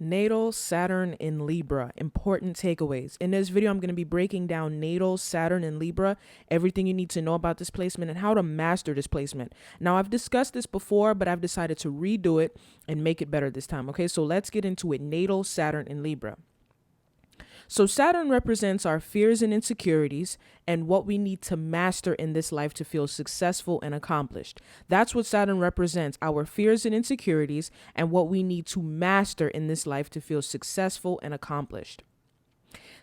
Natal Saturn in Libra, important takeaways. In this video, I'm going to be breaking down natal Saturn in Libra, everything you need to know about this placement and how to master this placement. Now, I've discussed this before, but I've decided to redo it and make it better this time. Okay, so let's get into it. Natal Saturn in Libra. So Saturn represents our fears and insecurities and what we need to master in this life to feel successful and accomplished. That's what Saturn represents, our fears and insecurities and what we need to master in this life to feel successful and accomplished.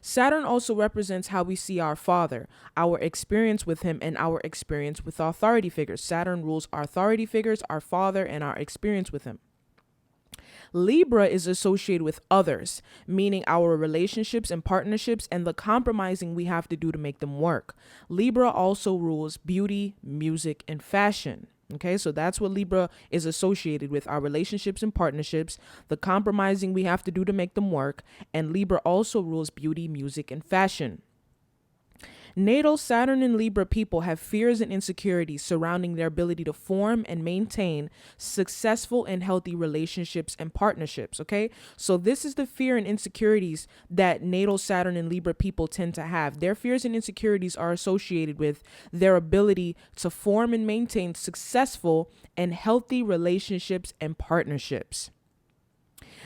Saturn also represents how we see our father, our experience with him, and our experience with authority figures. Saturn rules our authority figures, our father, and our experience with him. Libra is associated with others, meaning our relationships and partnerships and the compromising we have to do to make them work. Libra also rules beauty, music, and fashion. Okay, so that's what Libra is associated with, our relationships and partnerships, the compromising we have to do to make them work, and Libra also rules beauty, music, and fashion. Natal Saturn and Libra people have fears and insecurities surrounding their ability to form and maintain successful and healthy relationships and partnerships. Okay, so this is the fear and insecurities that natal Saturn and Libra people tend to have. Their fears and insecurities are associated with their ability to form and maintain successful and healthy relationships and partnerships.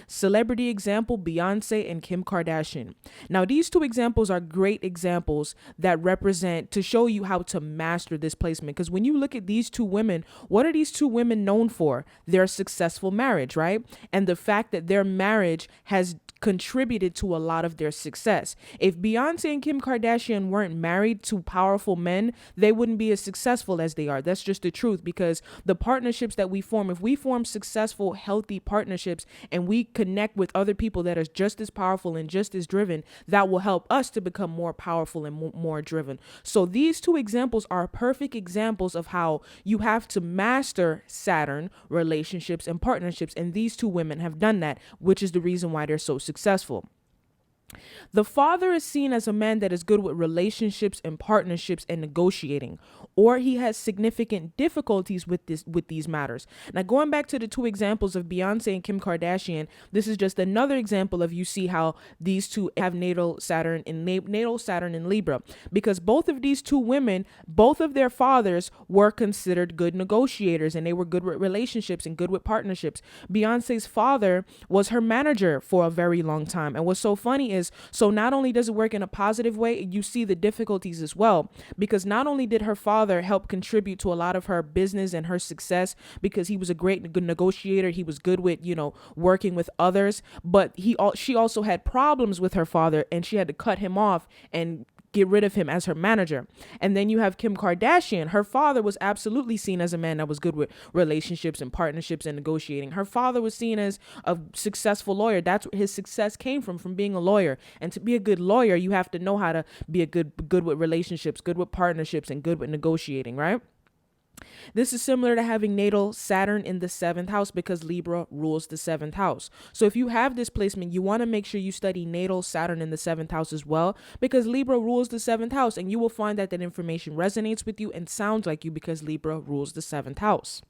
Celebrity example, Beyonce and Kim Kardashian. Now, these two examples are great examples that represent to show you how to master this placement. Because when you look at these two women, what are these two women known for? Their successful marriage, right? And the fact that their marriage has contributed to a lot of their success. If Beyonce and Kim Kardashian weren't married to powerful men, they wouldn't be as successful as they are. That's just the truth, because the partnerships that we form, if we form successful, healthy partnerships and we connect with other people that are just as powerful and just as driven, that will help us to become more powerful and more driven. So these two examples are perfect examples of how you have to master Saturn, relationships, and partnerships. And these two women have done that, which is the reason why they're so successful. The father is seen as a man that is good with relationships and partnerships and negotiating, or he has significant difficulties with these matters. Now, going back to the two examples of Beyonce and Kim Kardashian, this is just another example of you see how these two have natal Saturn in Libra, because both of these two women, both of their fathers were considered good negotiators and they were good with relationships and good with partnerships. Beyonce's father was her manager for a very long time, and what's so funny is, so not only does it work in a positive way, you see the difficulties as well, because not only did her father help contribute to a lot of her business and her success because he was a good negotiator, he was good with, working with others, but she also had problems with her father and she had to cut him off and get rid of him as her manager. And then you have Kim Kardashian. Her father was absolutely seen as a man that was good with relationships and partnerships and negotiating. Her father was seen as a successful lawyer. That's where his success came from being a lawyer. And to be a good lawyer, you have to know how to be good with relationships, good with partnerships, and good with negotiating, right? This is similar to having natal Saturn in the 7th house because Libra rules the 7th house. So if you have this placement, you want to make sure you study natal Saturn in the 7th house as well, because Libra rules the 7th house, and you will find that information resonates with you and sounds like you because Libra rules the 7th house.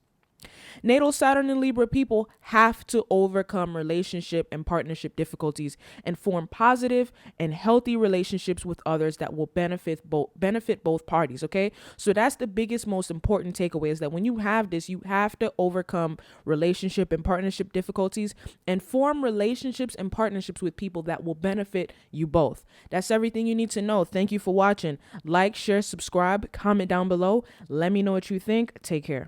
Natal Saturn and Libra people have to overcome relationship and partnership difficulties and form positive and healthy relationships with others that will benefit both parties. Okay, so that's the biggest, most important takeaway, is that when you have this, you have to overcome relationship and partnership difficulties and form relationships and partnerships with people that will benefit you both. That's everything you need to know. Thank you for watching. Like, share, subscribe, comment down below. Let me know what you think. Take care.